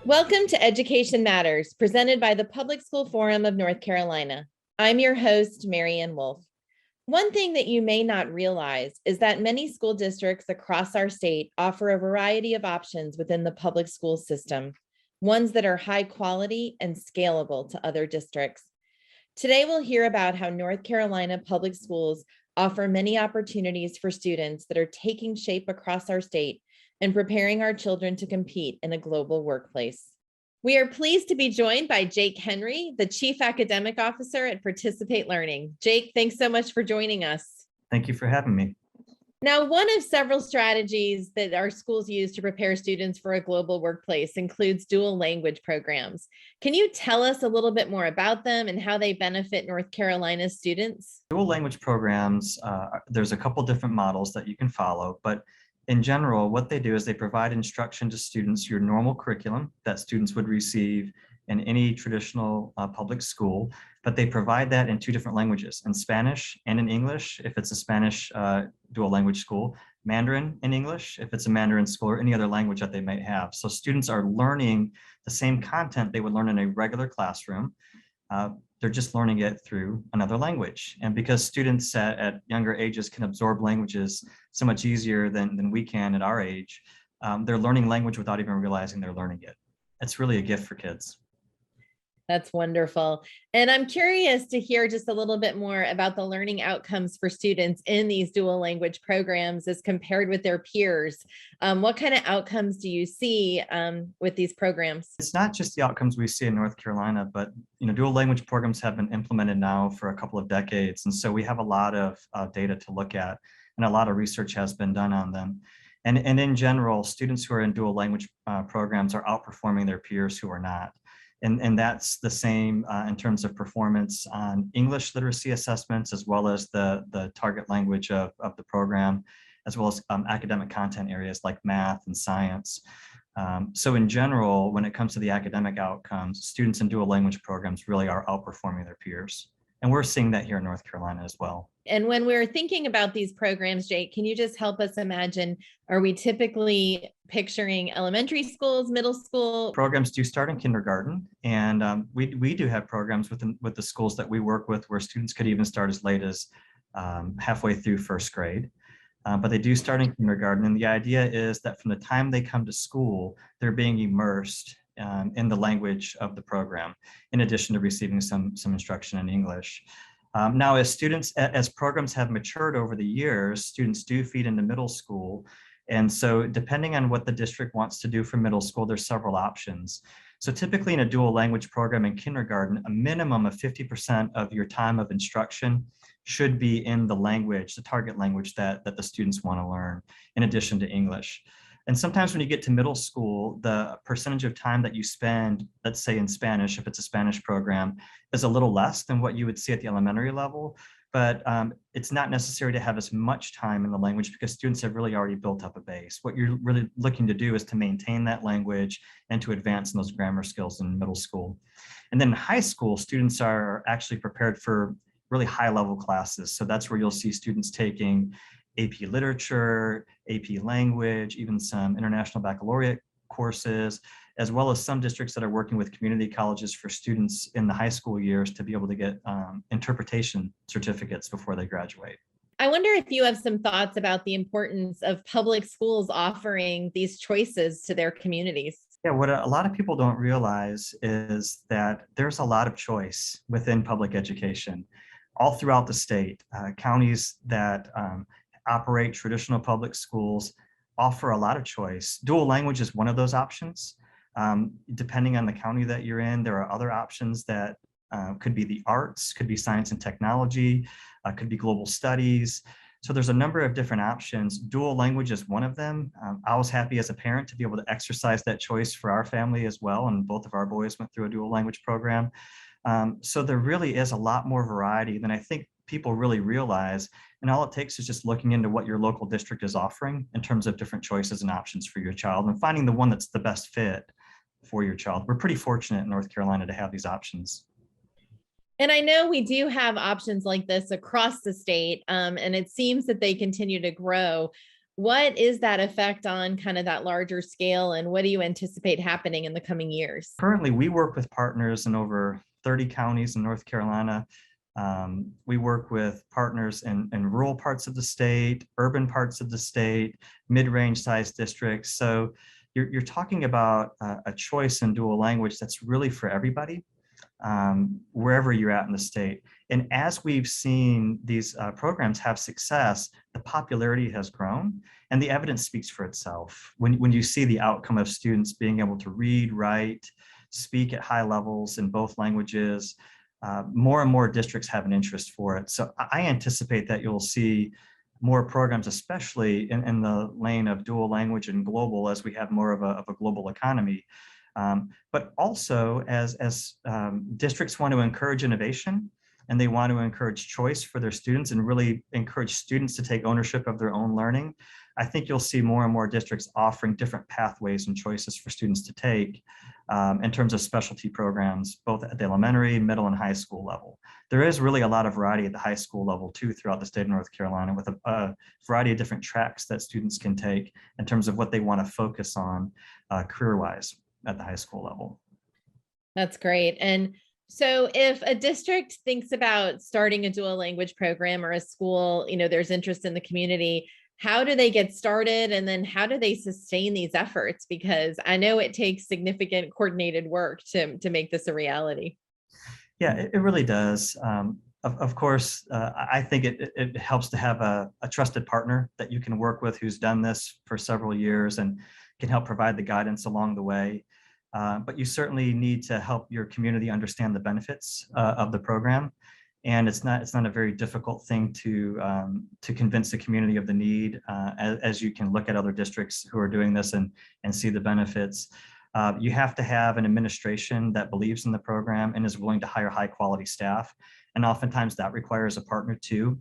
Welcome to Education Matters, presented by the Public School Forum of North Carolina. I'm your host, Marianne Wolf. One thing that you may not realize is that many school districts across our state offer a variety of options within the public school system, ones that are high quality and scalable to other districts. Today, we'll hear about how North Carolina public schools offer many opportunities for students that are taking shape across our state and preparing our children to compete in a global workplace. We are pleased to be joined by Jake Henry, the Chief Academic Officer at Participate Learning. Jake, thanks so much for joining us. Thank you for having me. Now, one of several strategies that our schools use to prepare students for a global workplace includes dual language programs. Can you tell us a little bit more about them and how they benefit North Carolina's students? Dual language programs, there's a couple different models that you can follow, but in general, what they do is they provide instruction to students, your normal curriculum that students would receive in any traditional public school, but they provide that in two different languages, in Spanish and in English, if it's a Spanish dual language school, Mandarin in English, if it's a Mandarin school, or any other language that they might have. So students are learning the same content they would learn in a regular classroom. They're just learning it through another language. And because students at younger ages can absorb languages so much easier than we can at our age, they're learning language without even realizing they're learning it. It's really a gift for kids. That's wonderful. And I'm curious to hear just a little bit more about the learning outcomes for students in these dual language programs as compared with their peers. What kind of outcomes do you see with these programs? It's not just the outcomes we see in North Carolina, but dual language programs have been implemented now for a couple of decades. And so we have a lot of data to look at, and a lot of research has been done on them. And in general, students who are in dual language programs are outperforming their peers who are not. And that's the same in terms of performance on English literacy assessments, as well as the target language of the program, as well as academic content areas like math and science. So in general, when it comes to the academic outcomes, students in dual language programs really are outperforming their peers. And we're seeing that here in North Carolina as well. And when we're thinking about these programs, Jake, can you just help us imagine, are we typically picturing elementary schools, middle school? Programs do start in kindergarten, and we do have programs with the schools that we work with where students could even start as late as halfway through first grade. But they do start in kindergarten, and the idea is that from the time they come to school, they're being immersed in the language of the program, in addition to receiving some instruction in English. Now, as programs have matured over the years, students do feed into middle school. And so depending on what the district wants to do for middle school, there's several options. So typically in a dual language program in kindergarten, a minimum of 50% of your time of instruction should be in the language, the target language that the students want to learn, in addition to English. And sometimes when you get to middle school, the percentage of time that you spend, let's say in Spanish, if it's a Spanish program, is a little less than what you would see at the elementary level. But it's not necessary to have as much time in the language because students have really already built up a base. What you're really looking to do is to maintain that language and to advance in those grammar skills in middle school. And then in high school, students are actually prepared for really high level classes. So that's where you'll see students taking AP Literature, AP Language, even some International Baccalaureate courses, as well as some districts that are working with community colleges for students in the high school years to be able to get interpretation certificates before they graduate. I wonder if you have some thoughts about the importance of public schools offering these choices to their communities. Yeah, what a lot of people don't realize is that there's a lot of choice within public education. All throughout the state, counties that operate traditional public schools offer a lot of choice. Dual language is one of those options. Depending on the county that you're in, there are other options that could be the arts, could be science and technology, could be global studies. So there's a number of different options. Dual language is one of them. I was happy as a parent to be able to exercise that choice for our family as well, and both of our boys went through a dual language program. So there really is a lot more variety than I think people really realize. And all it takes is just looking into what your local district is offering in terms of different choices and options for your child and finding the one that's the best fit for your child. We're pretty fortunate in North Carolina to have these options. And I know we do have options like this across the state, and it seems that they continue to grow. What is that effect on kind of that larger scale, and what do you anticipate happening in the coming years? Currently, we work with partners in over 30 counties in North Carolina. We work with partners in rural parts of the state, urban parts of the state, mid-range size districts. So you're talking about a choice in dual language that's really for everybody, wherever you're at in the state. And as we've seen these programs have success, the popularity has grown and the evidence speaks for itself. When you see the outcome of students being able to read, write, speak at high levels in both languages, more and more districts have an interest for it. So I anticipate that you'll see more programs, especially in the lane of dual language and global, as we have more of a global economy. But also as districts want to encourage innovation and they want to encourage choice for their students and really encourage students to take ownership of their own learning, I think you'll see more and more districts offering different pathways and choices for students to take in terms of specialty programs, both at the elementary, middle, and high school level. There is really a lot of variety at the high school level too throughout the state of North Carolina, with a variety of different tracks that students can take in terms of what they want to focus on career-wise at the high school level. That's great. And so if a district thinks about starting a dual language program, or a school, there's interest in the community, how do they get started? And then how do they sustain these efforts? Because I know it takes significant coordinated work to make this a reality. Yeah, it really does. Of course, I think it helps to have a trusted partner that you can work with who's done this for several years and can help provide the guidance along the way. But you certainly need to help your community understand the benefits of the program. And it's not a very difficult thing to convince the community of the need, as you can look at other districts who are doing this and see the benefits. You have to have an administration that believes in the program and is willing to hire high quality staff. And oftentimes that requires a partner too,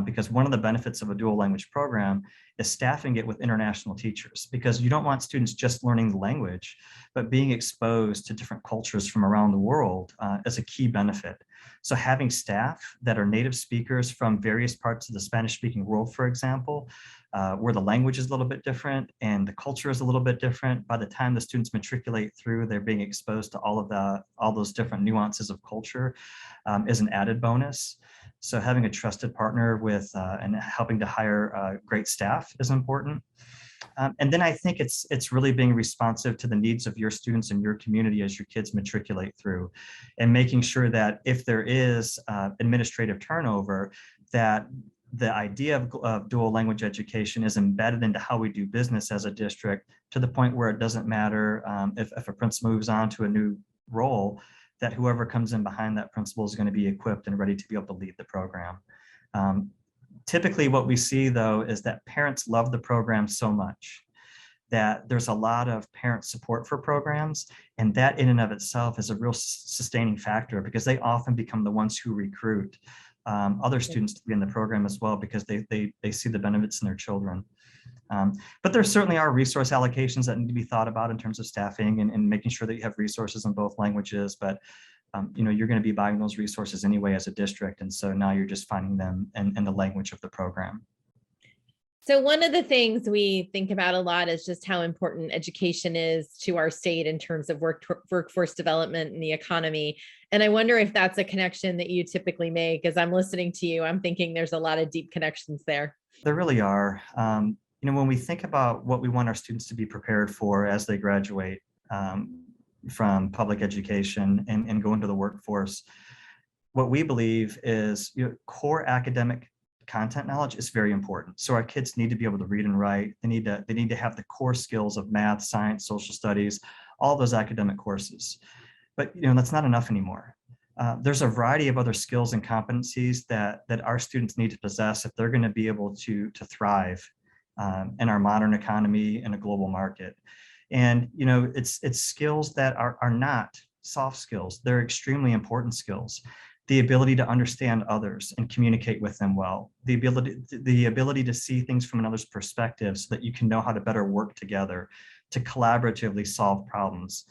because one of the benefits of a dual language program is staffing it with international teachers, because you don't want students just learning the language, but being exposed to different cultures from around the world is a key benefit. So having staff that are native speakers from various parts of the Spanish-speaking world, for example, where the language is a little bit different and the culture is a little bit different, by the time the students matriculate through, they're being exposed to all those different nuances of culture, is an added bonus. So having a trusted partner with and helping to hire great staff is important. And then I think it's really being responsive to the needs of your students and your community as your kids matriculate through, and making sure that if there is administrative turnover, that the idea of dual language education is embedded into how we do business as a district, to the point where it doesn't matter if a principal moves on to a new role, that whoever comes in behind that principal is going to be equipped and ready to be able to lead the program. Typically what we see though is that parents love the program so much that there's a lot of parent support for programs, and that in and of itself is a real sustaining factor, because they often become the ones who recruit other students to be in the program as well, because they see the benefits in their children. But there certainly are resource allocations that need to be thought about in terms of staffing and making sure that you have resources in both languages. But you're going to be buying those resources anyway as a district, and so now you're just finding them in the language of the program. So one of the things we think about a lot is just how important education is to our state in terms of workforce development and the economy. And I wonder if that's a connection that you typically make. As I'm listening to you, I'm thinking there's a lot of deep connections there. There really are. When we think about what we want our students to be prepared for as they graduate from public education and go into the workforce, what we believe is core academic content knowledge is very important. So our kids need to be able to read and write. They need to have the core skills of math, science, social studies, all those academic courses. But that's not enough anymore. There's a variety of other skills and competencies that our students need to possess if they're going to be able to thrive in our modern economy in a global market. And it's skills that are not soft skills. They're extremely important skills. The ability to understand others and communicate with them well, the ability to see things from another's perspective so that you can know how to better work together to collaboratively solve problems.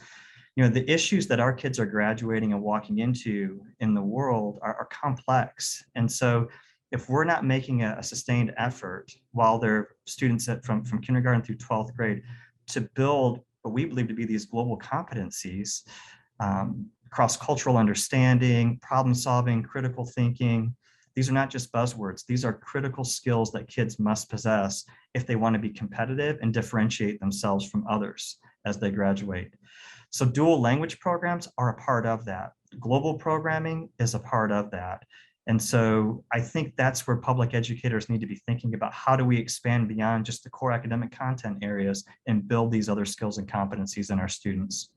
The issues that our kids are graduating and walking into in the world are complex. And so if we're not making a sustained effort while they're students from kindergarten through 12th grade to build what we believe to be these global competencies, cross-cultural understanding, problem solving, critical thinking. These are not just buzzwords. These are critical skills that kids must possess if they want to be competitive and differentiate themselves from others as they graduate. So dual language programs are a part of that. Global programming is a part of that. And so I think that's where public educators need to be thinking about how do we expand beyond just the core academic content areas and build these other skills and competencies in our students.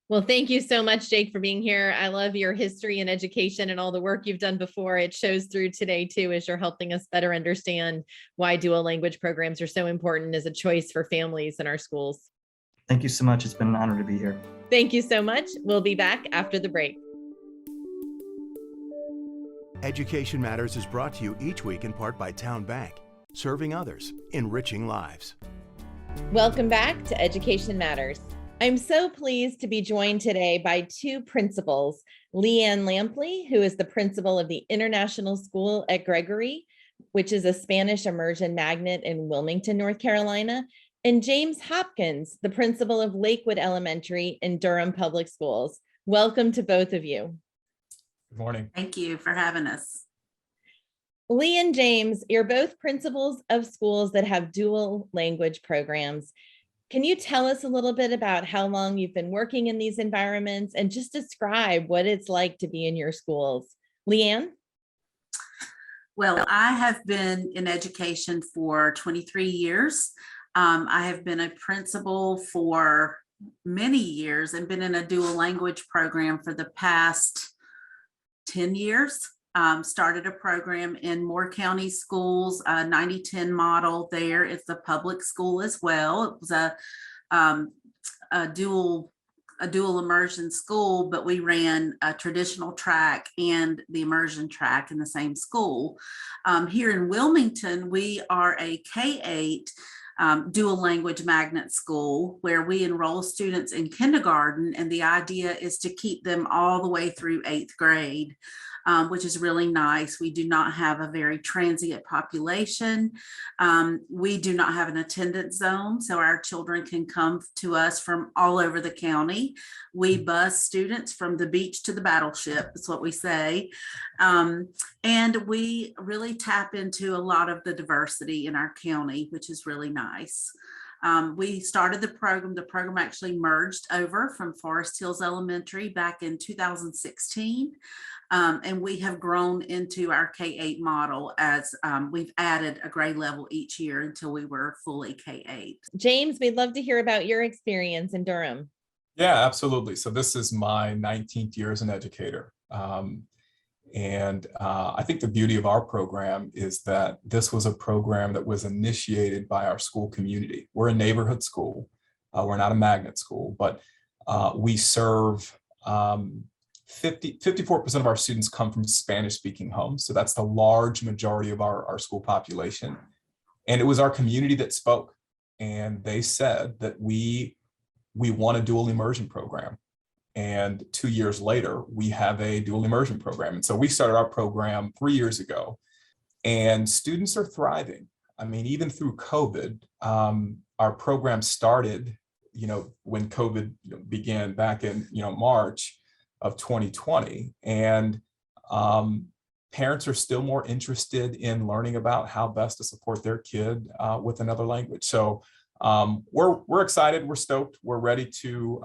Well, thank you so much, Jake, for being here. I love your history and education and all the work you've done before. It shows through today, too, as you're helping us better understand why dual language programs are so important as a choice for families in our schools. Thank you so much. It's been an honor to be here. Thank you so much. We'll be back after the break. Education Matters is brought to you each week in part by Town Bank, serving others, enriching lives. Welcome back to Education Matters. I'm so pleased to be joined today by two principals, Leigh Lampley, who is the principal of the International School at Gregory, which is a Spanish immersion magnet in Wilmington, North Carolina, and James Hopkins, the principal of Lakewood Elementary in Durham Public Schools. Welcome to both of you. Good morning. Thank you for having us. Leigh and James, you're both principals of schools that have dual language programs. Can you tell us a little bit about how long you've been working in these environments and just describe what it's like to be in your schools? Leanne? Well, I have been in education for 23 years. I have been a principal for many years and been in a dual language program for the past 10 years. Started a program in Moore County Schools, 90-10 model there. It's a public school as well. It was a dual immersion school, but we ran a traditional track and the immersion track in the same school. Here in Wilmington, we are a K-8 dual language magnet school where we enroll students in kindergarten, and the idea is to keep them all the way through 8th grade. Which is really nice. We do not have a very transient population. We do not have an attendance zone, so our children can come to us from all over the county. We bus students from the beach to the battleship, is what we say. And we really tap into a lot of the diversity in our county, which is really nice. We started the program actually merged over from Forest Hills Elementary back in 2016. And we have grown into our K-8 model as we've added a grade level each year until we were fully K-8. James, we'd love to hear about your experience in Durham. Yeah, absolutely. So this is my 19th year as an educator. I think the beauty of our program is that this was a program that was initiated by our school community. We're a neighborhood school. We're not a magnet school, but we serve 54% of our students come from Spanish-speaking homes. So that's the large majority of our school population. And it was our community that spoke. And they said that we want a dual immersion program. And 2 years later, we have a dual immersion program. And so we started our program 3 years ago, and students are thriving. I mean, even through COVID, our program started, when COVID began back in, March of 2020. And parents are still more interested in learning about how best to support their kid with another language. So we're excited, we're stoked, we're ready to,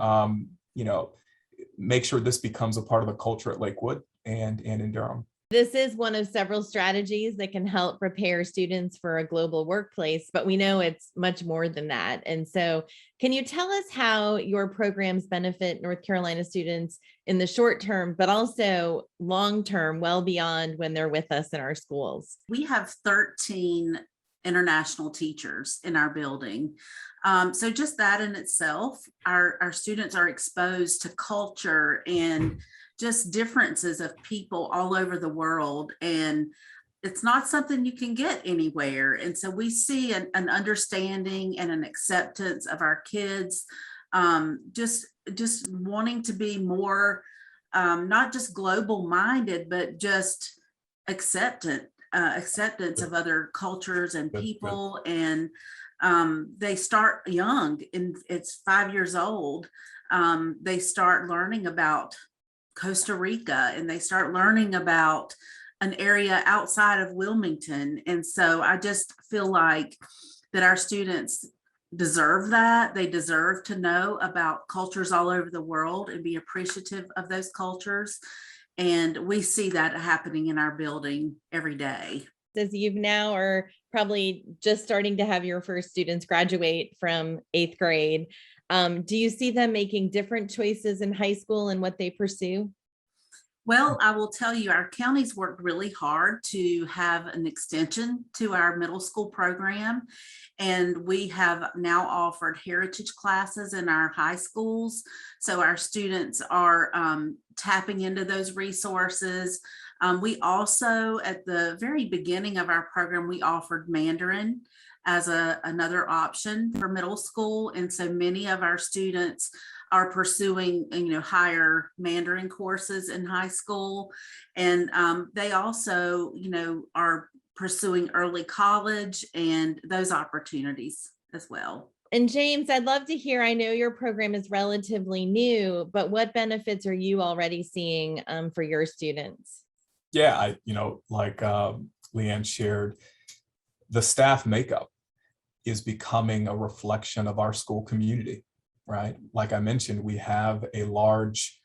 make sure this becomes a part of the culture at Lakewood and in Durham. This is one of several strategies that can help prepare students for a global workplace, but we know it's much more than that. And so can you tell us how your programs benefit North Carolina students in the short term, but also long term, well beyond when they're with us in our schools? We have 13 international teachers in our building. So just that in itself, our students are exposed to culture and just differences of people all over the world. And it's not something you can get anywhere. And so we see an understanding and an acceptance of our kids, just wanting to be more, not just global minded, but just acceptance of other cultures and Good. people. And they start young, and it's 5 years old. They start learning about Costa Rica, and they start learning about an area outside of Wilmington. And so I just feel like that our students deserve that. They deserve to know about cultures all over the world and be appreciative of those cultures. And we see that happening in our building every day. As you've now are probably just starting to have your first students graduate from 8th grade, do you see them making different choices in high school and what they pursue? Well, I will tell you, our county's worked really hard to have an extension to our middle school program. And we have now offered heritage classes in our high schools. So our students are tapping into those resources. We also, at the very beginning of our program, we offered Mandarin as another option for middle school. And so many of our students are pursuing, higher Mandarin courses in high school. And they also, are pursuing early college and those opportunities as well. And James, I'd love to hear, I know your program is relatively new, but what benefits are you already seeing for your students? Yeah, like Leanne shared, the staff makeup is becoming a reflection of our school community, right? Like I mentioned, we have a large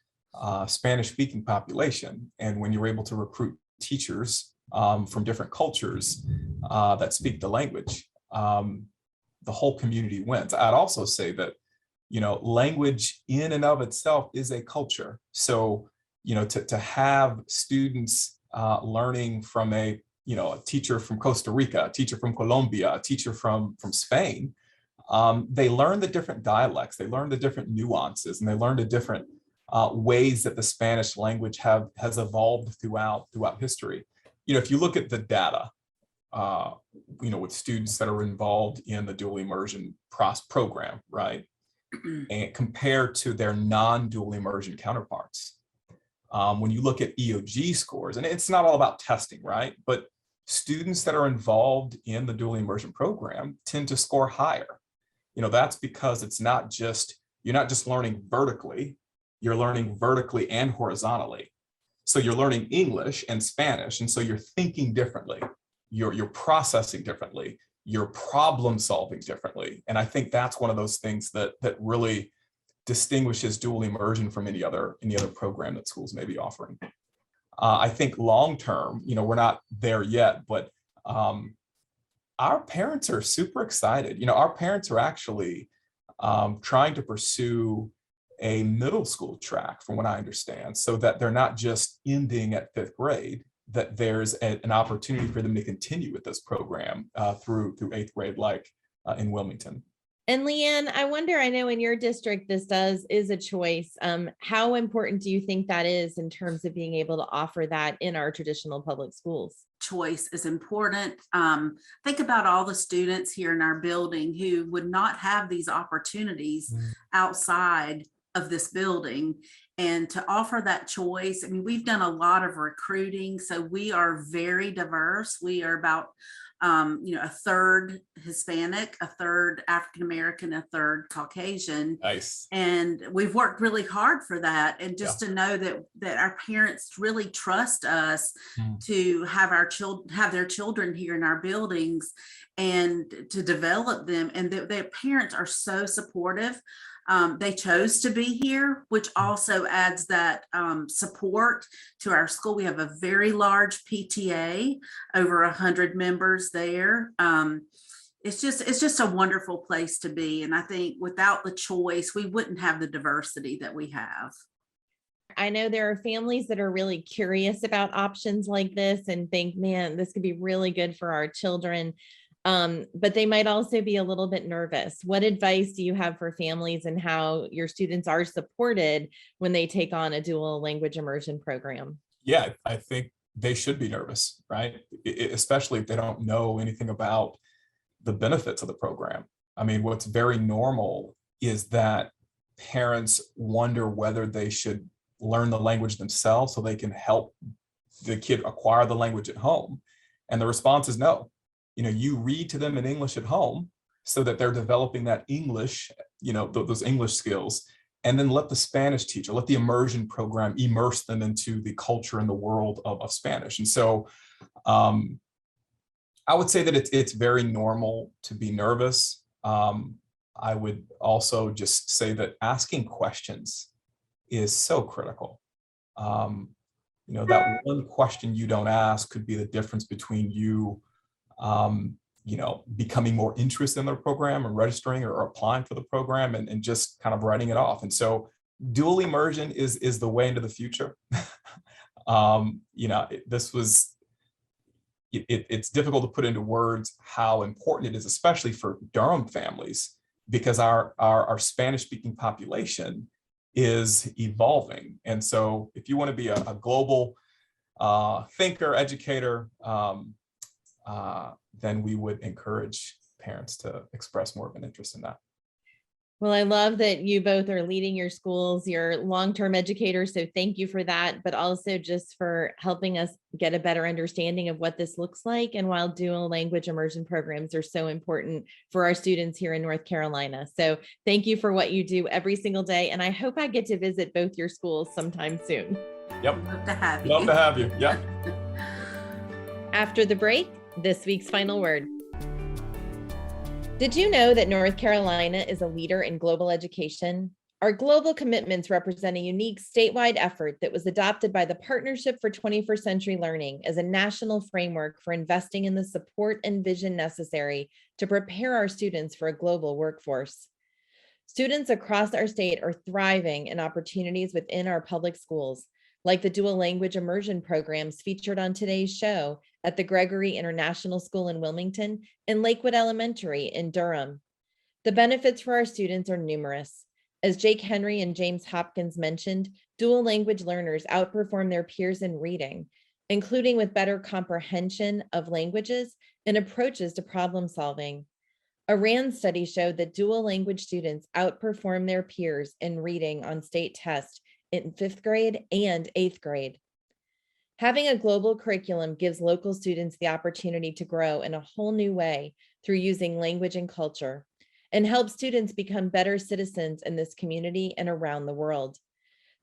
Spanish-speaking population, and when you're able to recruit teachers from different cultures that speak the language, the whole community wins. I'd also say that, language in and of itself is a culture. So, to have students learning from a teacher from Costa Rica, a teacher from Colombia, a teacher from Spain, they learn the different dialects, they learn the different nuances, and they learn the different ways that the Spanish language has evolved throughout history. If you look at the data, with students that are involved in the dual immersion program, right, and compared to their non-dual immersion counterparts. When you look at EOG scores, and it's not all about testing, right? But students that are involved in the dual immersion program tend to score higher. That's because you're not just learning vertically, you're learning vertically and horizontally. So you're learning English and Spanish, and so you're thinking differently, you're processing differently, you're problem solving differently. And I think that's one of those things that really distinguishes dual immersion from any other program that schools may be offering. I think long term, we're not there yet, but our parents are super excited. Our parents are actually trying to pursue a middle school track, from what I understand, so that they're not just ending at 5th grade, that there's an opportunity for them to continue with this program through 8th grade, like in Wilmington. And Leanne, I wonder, I know in your district, this is a choice. How important do you think that is in terms of being able to offer that in our traditional public schools? Choice is important. Think about all the students here in our building who would not have these opportunities outside of this building. And to offer that choice, we've done a lot of recruiting, so we are very diverse. We are about a third Hispanic, a third African American, a third Caucasian. Nice. And we've worked really hard for that. And just to know that our parents really trust us to have their children here in our buildings and to develop them. And their parents are so supportive. They chose to be here, which also adds that support to our school. We have a very large PTA, over 100 members there. It's just a wonderful place to be. And I think without the choice, we wouldn't have the diversity that we have. I know there are families that are really curious about options like this and think, man, this could be really good for our children. But they might also be a little bit nervous. What advice do you have for families and how your students are supported when they take on a dual language immersion program? Yeah, I think they should be nervous, right? Especially if they don't know anything about the benefits of the program. What's very normal is that parents wonder whether they should learn the language themselves so they can help the kid acquire the language at home? And the response is no. You read to them in English at home so that they're developing that English, those English skills, and then let the Spanish teacher, let the immersion program immerse them into the culture and the world of Spanish. And so I would say that it's very normal to be nervous. I would also just say that asking questions is so critical. That one question you don't ask could be the difference between you, becoming more interested in the program or registering or applying for the program and just kind of writing it off. And so dual immersion is the way into the future. It's difficult to put into words how important it is, especially for Durham families, because our Spanish-speaking population is evolving. And so if you want to be a global thinker, educator, then we would encourage parents to express more of an interest in that. Well, I love that you both are leading your schools, you're long-term educators, so thank you for that, but also just for helping us get a better understanding of what this looks like. And while dual language immersion programs are so important for our students here in North Carolina. So thank you for what you do every single day. And I hope I get to visit both your schools sometime soon. Yep. Love to have you. Love to have you. Yeah. After the break, this week's final word. Did you know that North Carolina is a leader in global education? Our global commitments represent a unique statewide effort that was adopted by the Partnership for 21st Century Learning as a national framework for investing in the support and vision necessary to prepare our students for a global workforce. Students across our state are thriving in opportunities within our public schools, like the dual language immersion programs featured on today's show at the Gregory International School in Wilmington and Lakewood Elementary in Durham. The benefits for our students are numerous. As Jake Henry and James Hopkins mentioned, dual language learners outperform their peers in reading, including with better comprehension of languages and approaches to problem solving. A RAND study showed that dual language students outperform their peers in reading on state tests in 5th grade and 8th grade. Having a global curriculum gives local students the opportunity to grow in a whole new way through using language and culture, and helps students become better citizens in this community and around the world.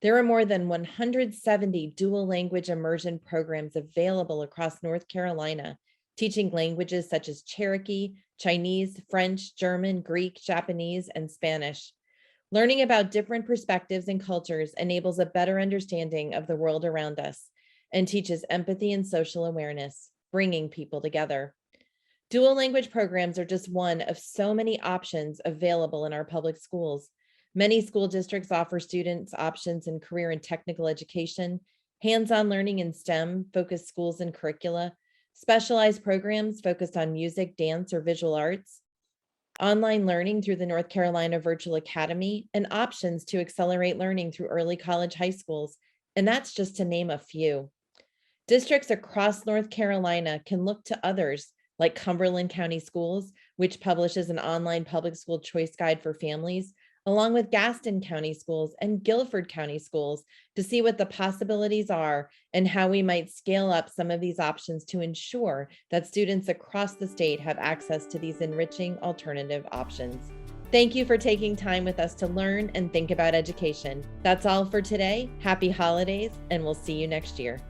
There are more than 170 dual language immersion programs available across North Carolina, teaching languages such as Cherokee, Chinese, French, German, Greek, Japanese, and Spanish. Learning about different perspectives and cultures enables a better understanding of the world around us and teaches empathy and social awareness, bringing people together. Dual language programs are just one of so many options available in our public schools. Many school districts offer students options in career and technical education, hands-on learning in STEM-focused schools and curricula, specialized programs focused on music, dance, or visual arts, online learning through the North Carolina Virtual Academy, and options to accelerate learning through early college high schools. And that's just to name a few. Districts across North Carolina can look to others like Cumberland County Schools, which publishes an online public school choice guide for families, along with Gaston County Schools and Guilford County Schools, to see what the possibilities are and how we might scale up some of these options to ensure that students across the state have access to these enriching alternative options. Thank you for taking time with us to learn and think about education. That's all for today. Happy holidays, and we'll see you next year.